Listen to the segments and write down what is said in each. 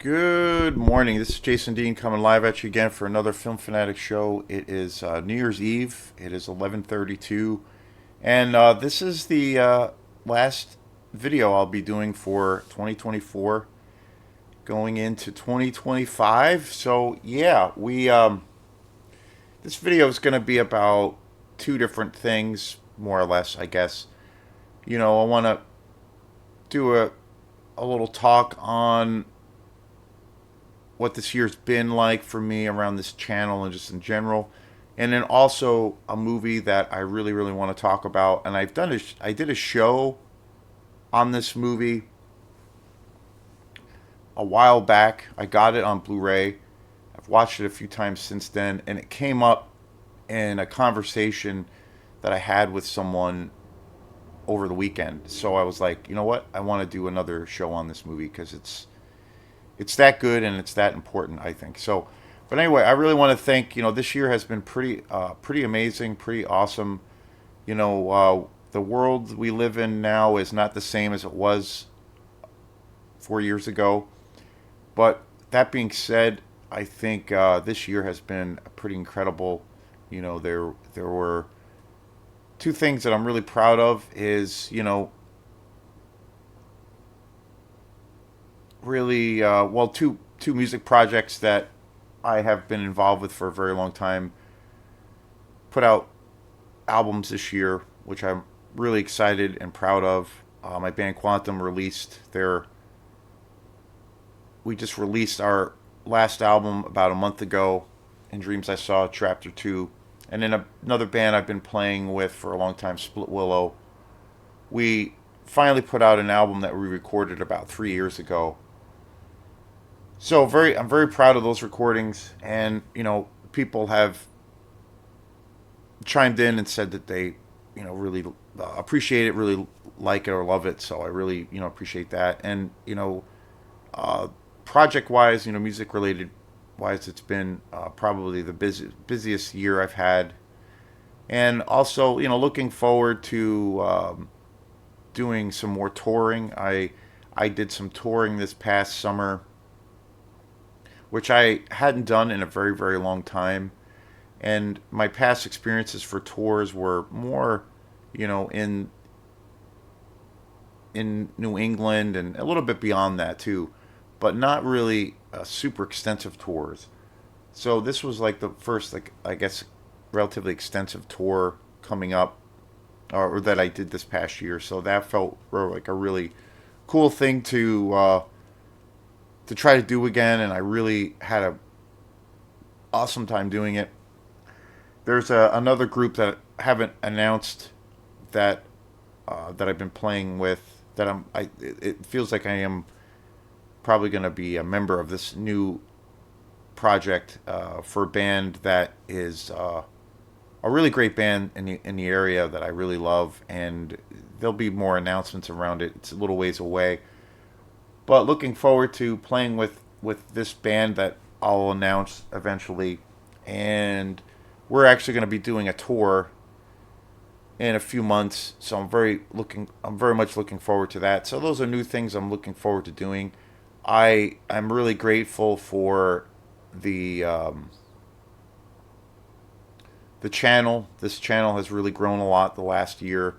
Good morning. This is Jason Dean coming live at you again for another Film Fanatic show. It is New Year's Eve. It is 11:32, and this is the last video I'll be doing for 2024, going into 2025. So yeah, we this video is going to be about two different things, more or less, I guess. I want to do a little talk on what this year's been like for me around this channel and just in general. And then also a movie that I really, really want to talk about. And I did a show on this movie a while back. I got it on Blu-ray. I've watched it a few times since then, and it came up in a conversation that I had with someone over the weekend. So I was like, you know what? I want to do another show on this movie because it's that good and it's that important, I think. So, but anyway, I really want to thank. This year has been pretty amazing, pretty awesome. The world we live in now is not the same as it was 4 years ago. But that being said, I think this year has been pretty incredible. There were two things that I'm really proud of. Is really well, two music projects that I have been involved with for a very long time. Put out albums this year, which I'm really excited and proud of. My band Quantum released their. We just released our last album about a month ago. In Dreams I Saw Chapter 2. And then another band I've been playing with for a long time, Split Willow. We finally put out an album that we recorded about 3 years ago. So I'm very proud of those recordings, and people have chimed in and said that they really appreciate it, really like it or love it. So I really appreciate that. And uh, project wise, music related wise, it's been probably the busiest year I've had, and also looking forward to doing some more touring. I did some touring this past summer, which I hadn't done in a very, very long time. And my past experiences for tours were more, in New England and a little bit beyond that too, but not really super extensive tours. So this was like the first, like I guess, relatively extensive tour coming up, or that I did this past year. So that felt like a really cool thing to try to do again, and I really had a awesome time doing it. There's another group that I haven't announced that that I've been playing with. That it feels like I am probably going to be a member of this new project for a band that is a really great band in the area that I really love, and there'll be more announcements around it. It's a little ways away, but looking forward to playing with this band that I'll announce eventually, and we're actually going to be doing a tour in a few months. So I'm very much looking forward to that. So those are new things I'm looking forward to doing. I'm really grateful for the um, the channel. This channel has really grown a lot the last year,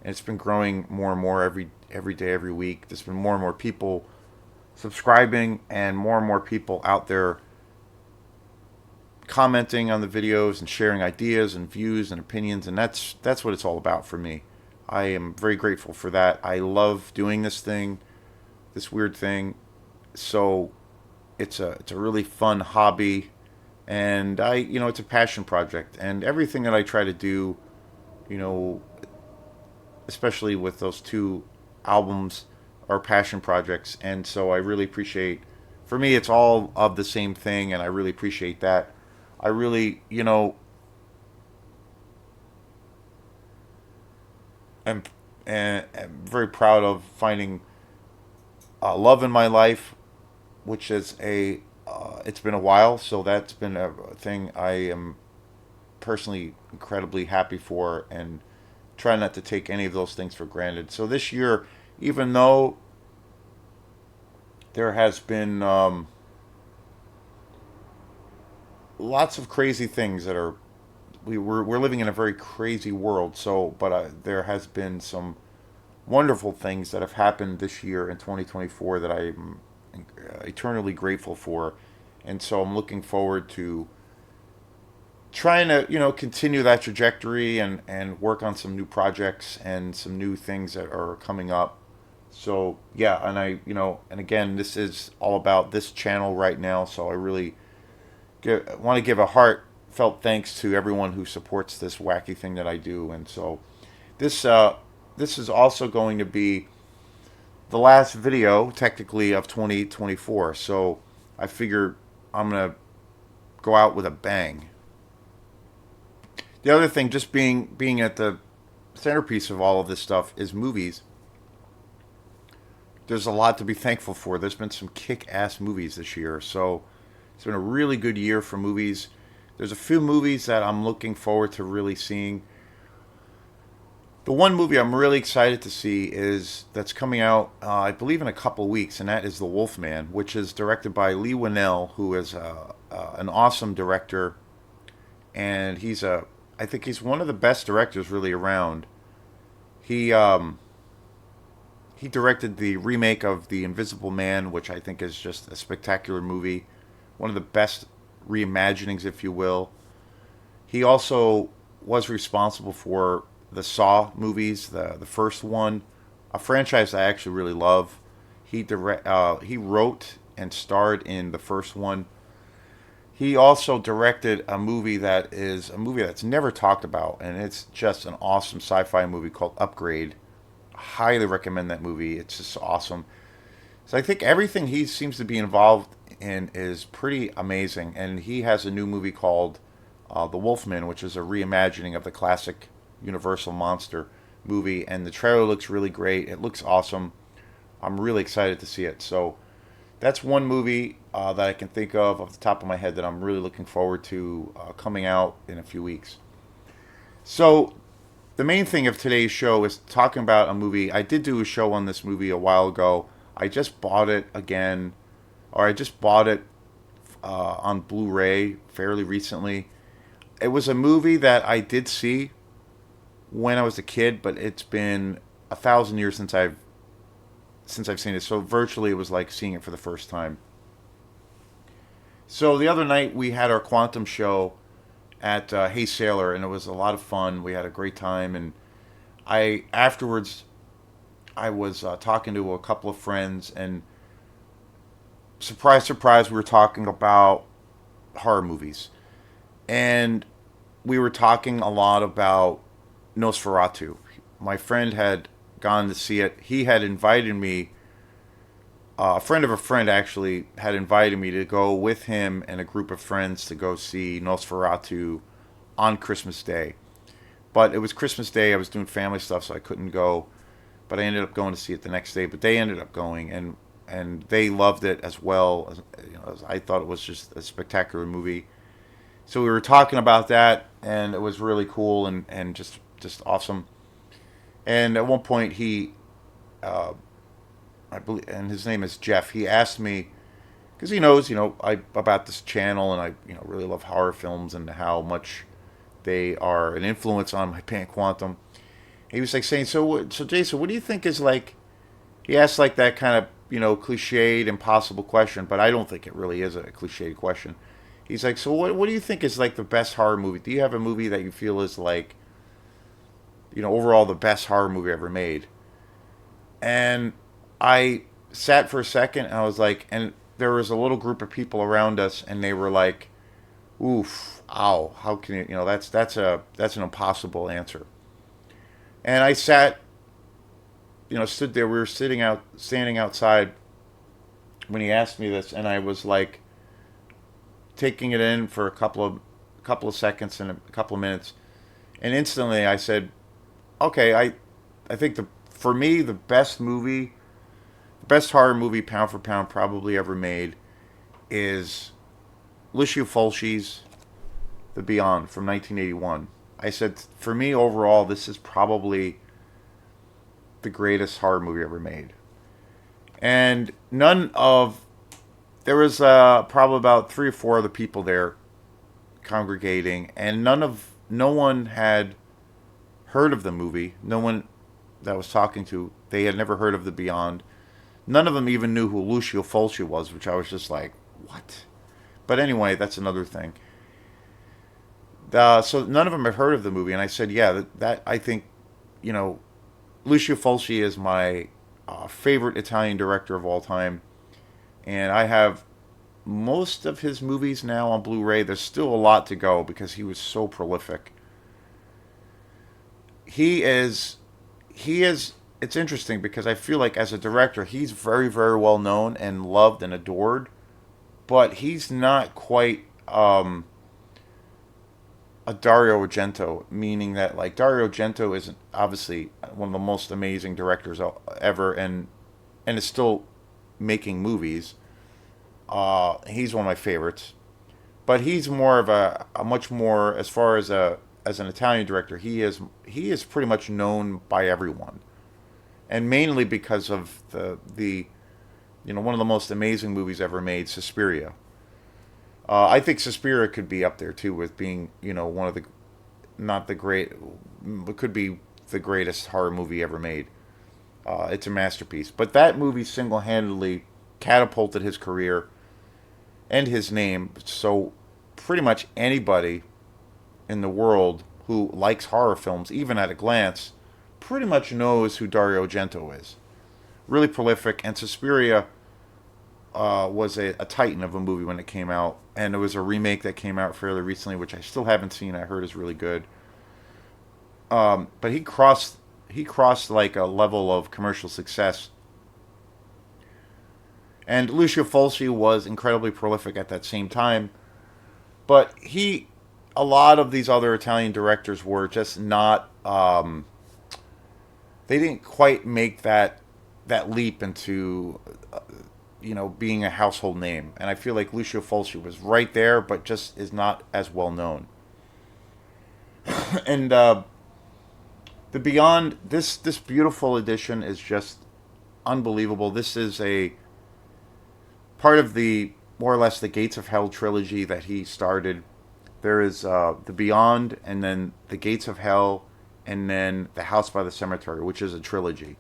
and it's been growing more and more every day, every week. There's been more and more people subscribing, and more people out there commenting on the videos and sharing ideas and views and opinions, and that's what it's all about for me. I am very grateful for that. I love doing this thing, this weird thing. So it's a really fun hobby, and it's a passion project, and everything that I try to do, you know, especially with those two albums, are passion projects. And so I really appreciate. For me, it's all of the same thing, and I really appreciate that. I really, am, am very proud of finding love in my life, which is it's been a while, so that's been a thing I am personally incredibly happy for, and try not to take any of those things for granted. So this year, even though there has been lots of crazy things that are we're living in a very crazy world. So, but there has been some wonderful things that have happened this year in 2024 that I'm eternally grateful for, and so I'm looking forward to trying to continue that trajectory and work on some new projects and some new things that are coming up. So yeah, and and again, this is all about this channel right now. So I really want to give a heartfelt thanks to everyone who supports this wacky thing that I do. And so this this is also going to be the last video, technically, of 2024. So I figure I'm gonna go out with a bang. The other thing, just being at the centerpiece of all of this stuff, is movies. There's a lot to be thankful for. There's been some kick-ass movies this year, so it's been a really good year for movies. There's a few movies that I'm looking forward to really seeing. The one movie I'm really excited to see is that's coming out, I believe, in a couple weeks, and that is The Wolfman, which is directed by Lee Winnell, who is an awesome director, and I think he's one of the best directors really around. He he directed the remake of The Invisible Man, which I think is just a spectacular movie, one of the best reimaginings, if you will. He also was responsible for the Saw movies, the first one, a franchise I actually really love. He wrote and starred in the first one. He also directed a movie that is a movie that's never talked about, and it's just an awesome sci-fi movie called Upgrade. Highly recommend that movie. It's just awesome. So I think everything he seems to be involved in is pretty amazing, and he has a new movie called The Wolfman, which is a reimagining of the classic Universal monster movie, and the trailer looks really great. It looks awesome. I'm really excited to see it. So that's one movie that I can think of off the top of my head that I'm really looking forward to coming out in a few weeks. So the main thing of today's show is talking about a movie. I did do a show on this movie a while ago. I just bought it again, or I just bought it on Blu-ray fairly recently. It was a movie that I did see when I was a kid, but it's been 1,000 years since I've seen it. So virtually, it was like seeing it for the first time. So the other night we had our quantum show at Hey Sailor, and it was a lot of fun. We had a great time, and I afterwards I was talking to a couple of friends, and surprise, surprise, we were talking about horror movies, and we were talking a lot about Nosferatu. My friend had gone to see it. He had invited me. A friend of a friend actually had invited me to go with him and a group of friends to go see Nosferatu on Christmas Day. But it was Christmas Day. I was doing family stuff, so I couldn't go. But I ended up going to see it the next day. But they ended up going, and they loved it as well. As I thought it was just a spectacular movie. So we were talking about that, and it was really cool and just awesome. And at one point, uh, I believe, and his name is Jeff. He asked me because he knows, I about this channel, and I, really love horror films and how much they are an influence on my Pan Quantum. He was like saying, so Jason, what do you think is like? He asked like that kind of cliched, impossible question, but I don't think it really is a cliched question. He's like, so what do you think is like the best horror movie? Do you have a movie that you feel is like, overall the best horror movie ever made? And I sat for a second, and I was like, and there was a little group of people around us, and they were like, oof, ow, how can you, that's an impossible answer. And I sat, stood there. We were standing outside when he asked me this, and I was like taking it in for a couple of seconds and a couple of minutes, and instantly I said, okay, I think for me the best horror movie pound for pound probably ever made is Lucio Fulci's The Beyond from 1981. I said, for me overall, this is probably the greatest horror movie ever made. And none of there was probably about three or four other people there congregating, and no one had heard of the movie. No one that was talking to, they had never heard of the Beyond. None of them even knew who Lucio Fulci was, which I was just like, what? But anyway, that's another thing. So none of them had heard of the movie, and I said, yeah, that I think, you know, Lucio Fulci is my favorite Italian director of all time, and I have most of his movies now on Blu-ray. There's still a lot to go because he was so prolific. He is, he is. It's interesting because I feel like as a director, he's very, very well known and loved and adored, but he's not quite a Dario Argento, meaning that like Dario Argento is obviously one of the most amazing directors ever, and is still making movies. He's one of my favorites, but he's more of a much more as far as an Italian director. He is pretty much known by everyone, and mainly because of the one of the most amazing movies ever made, Suspiria. I think Suspiria could be up there too with being one of the not the great, but could be the greatest horror movie ever made. It's a masterpiece. But that movie single handedly catapulted his career and his name. So pretty much anybody in the world who likes horror films, even at a glance, pretty much knows who Dario Argento is. Really prolific, and Suspiria was a titan of a movie when it came out, and there was a remake that came out fairly recently, which I still haven't seen. I heard is really good. But he crossed like a level of commercial success, and Lucio Fulci was incredibly prolific at that same time. But a lot of these other Italian directors were just not. They didn't quite make that leap into being a household name. And I feel like Lucio Fulci was right there, but just is not as well known. And the Beyond, this beautiful edition is just unbelievable. This is a part of the more or less the Gates of Hell trilogy that he started. There is the Beyond, and then the Gates of Hell, and then the House by the Cemetery, which is a trilogy.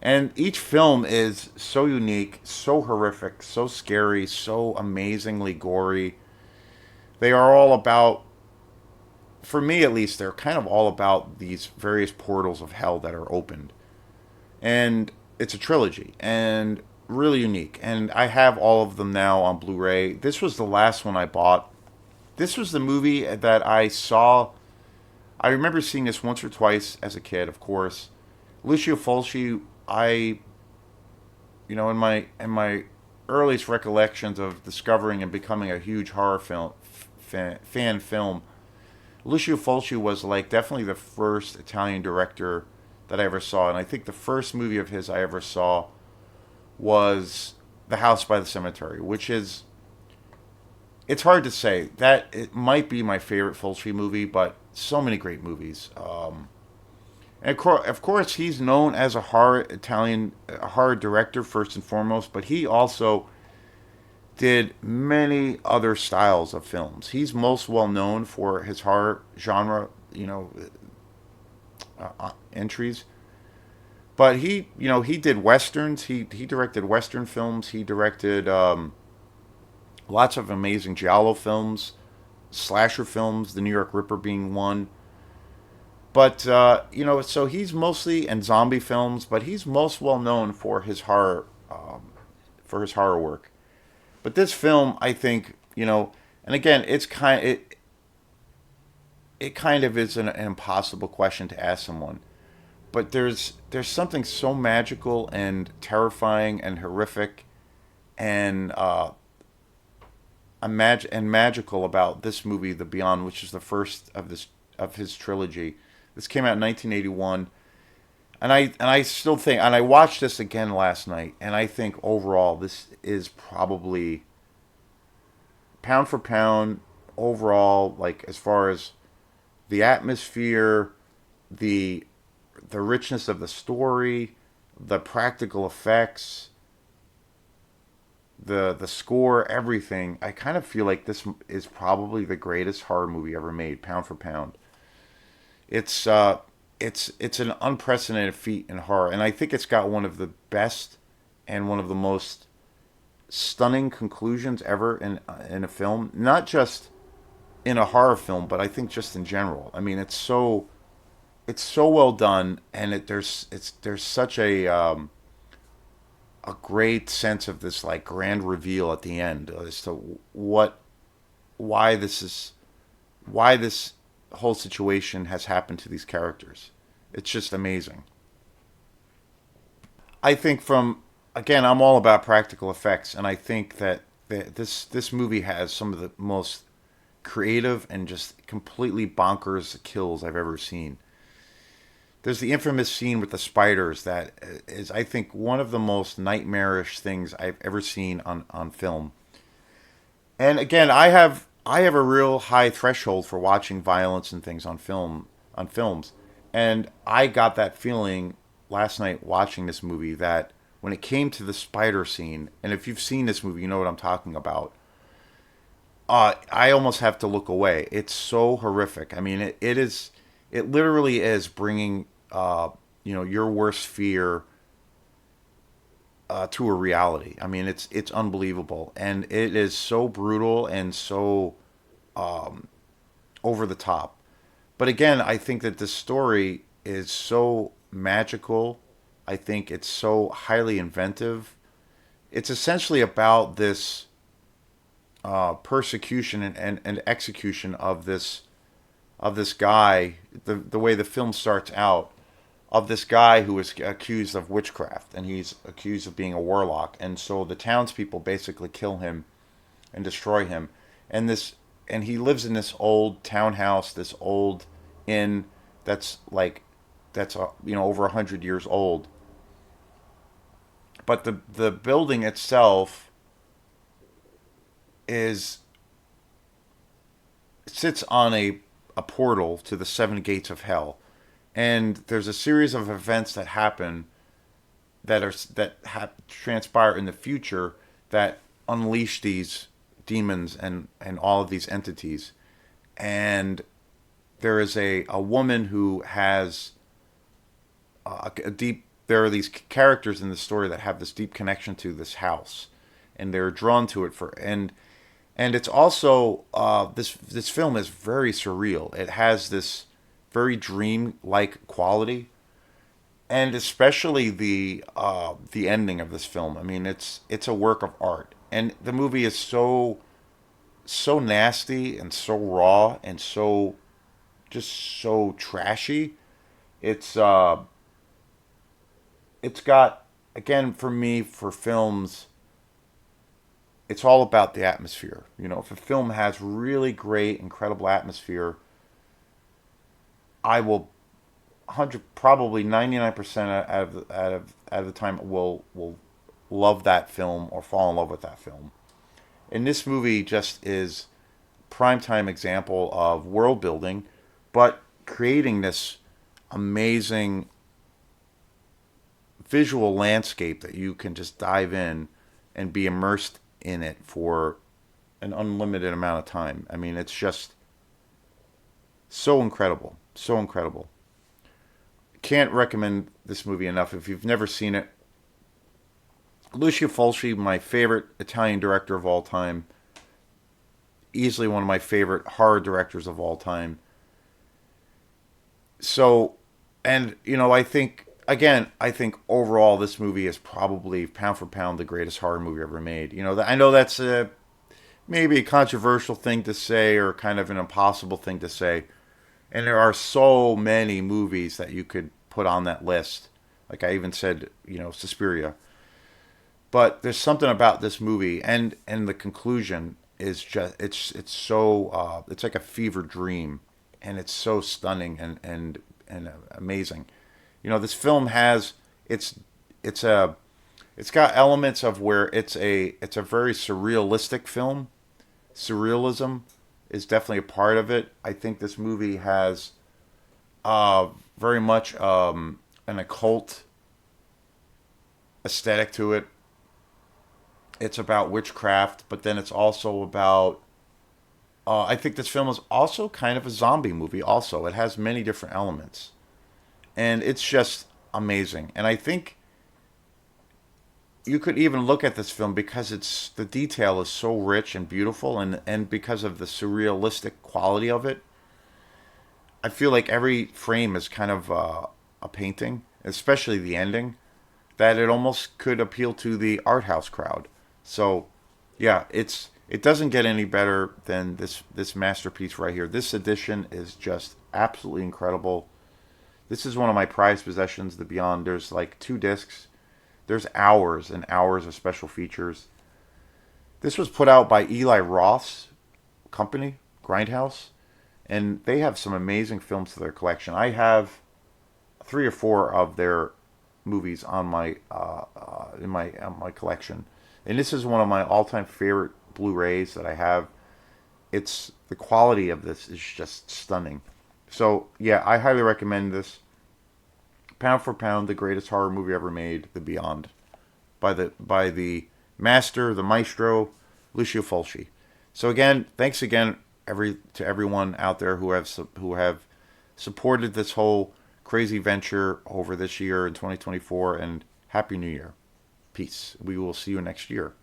And each film is so unique, so horrific, so scary, so amazingly gory. They are all about, for me at least, they're kind of all about these various portals of hell that are opened. And it's a trilogy and really unique. And I have all of them now on Blu ray. This was the last one I bought. This was the movie that I saw. I remember seeing this once or twice as a kid, of course. Lucio Fulci, in my earliest recollections of discovering and becoming a huge horror fan film, Lucio Fulci was like definitely the first Italian director that I ever saw, and I think the first movie of his I ever saw was The House by the Cemetery, which is, it's hard to say that it might be my favorite Fulci movie, but so many great movies. And of course, he's known as a horror director first and foremost, but he also did many other styles of films. He's most well known for his horror genre, entries. But he did westerns. He directed western films. He directed lots of amazing giallo films, slasher films. The New York Ripper being one. But so he's mostly and zombie films, but he's most well known for his horror work. But this film, I think, and again, it kind of is an impossible question to ask someone. But there's something so magical and terrifying and horrific and and magical about this movie, The Beyond, which is the first of his trilogy. This came out in 1981, and I still think, and I watched this again last night, and I think overall this is probably pound for pound overall, like as far as the atmosphere, the the richness of the story, the practical effects, the score, everything. I kind of feel like this is probably the greatest horror movie ever made, pound for pound. It's it's an unprecedented feat in horror, and I think it's got one of the best and one of the most stunning conclusions ever in a film. Not just in a horror film, but I think just in general. I mean, it's so well done, and there's such a great sense of this like grand reveal at the end as to what why this is why this whole situation has happened to these characters. It's just amazing. I think from again, I'm all about practical effects, and I think that this movie has some of the most creative and just completely bonkers kills I've ever seen. There's the infamous scene with the spiders that is, I think, one of the most nightmarish things I've ever seen on film. And again, I have a real high threshold for watching violence and things on films, and I got that feeling last night watching this movie that when it came to the spider scene, and if you've seen this movie, you know what I'm talking about. I almost have to look away. It's so horrific. I mean, it literally is bringing, your worst fear to a reality. I mean, it's unbelievable, and it is so brutal and so over the top. But again, I think that this story is so magical. I think it's so highly inventive. It's essentially about this persecution and execution of this guy. The way the film starts out of this guy who is accused of witchcraft, and he's accused of being a warlock, and so the townspeople basically kill him and destroy him, and this and he lives in this old townhouse, this old inn that's like that's over 100 years old, but the building itself is sits on a portal to the seven gates of hell, and there's a series of events that happen transpire in the future that unleash these demons and all of these entities. And there is a woman who has a deep there are these characters in the story that have this deep connection to this house, and they're drawn to it for and it's also this film is very surreal. It has this very dream like quality, and especially the ending of this film. I mean, it's a work of art, and the movie is so nasty and so raw and so just so trashy. It's it's got again for me for films. It's all about the atmosphere. You know, if a film has really great, incredible atmosphere, I will 100 probably 99% out of the time will love that film or fall in love with that film. And this movie just is prime time example of world building, but creating this amazing visual landscape that you can just dive in and be immersed in it for an unlimited amount of time. I mean, it's just so incredible, so incredible. Can't recommend this movie enough if you've never seen it. Lucio Fulci, my favorite Italian director of all time, easily one of my favorite horror directors of all time. So, and I think again, I think overall this movie is probably pound for pound the greatest horror movie ever made. I know that's maybe a controversial thing to say or kind of an impossible thing to say, and there are so many movies that you could put on that list. Like I even said, Suspiria. But there's something about this movie, and the conclusion is just it's so it's like a fever dream, and it's so stunning and amazing. This film has it's a it's got elements of where it's a very surrealistic film. Surrealism is definitely a part of it. I think this movie has very much an occult aesthetic to it. It's about witchcraft, but then it's also about. I think this film is also kind of a zombie movie. Also, it has many different elements, and it's just amazing. And I think you could even look at this film because it's the detail is so rich and beautiful, and because of the surrealistic quality of it, I feel like every frame is kind of a painting, especially the ending, that it almost could appeal to the art house crowd. So, yeah, it doesn't get any better than this masterpiece right here. This edition is just absolutely incredible. This is one of my prized possessions. The Beyond. There's like 2 discs. There's hours and hours of special features. This was put out by Eli Roth's company, Grindhouse, and they have some amazing films to their collection. I have 3 or 4 of their movies on my in my collection, and this is one of my all-time favorite Blu-rays that I have. It's the quality of this is just stunning. So yeah, I highly recommend this. Pound for pound, the greatest horror movie ever made, The Beyond, by the master, the maestro, Lucio Fulci. So again, thanks again to everyone out there who have supported this whole crazy venture over this year in 2024, and Happy New Year. Peace. We will see you next year.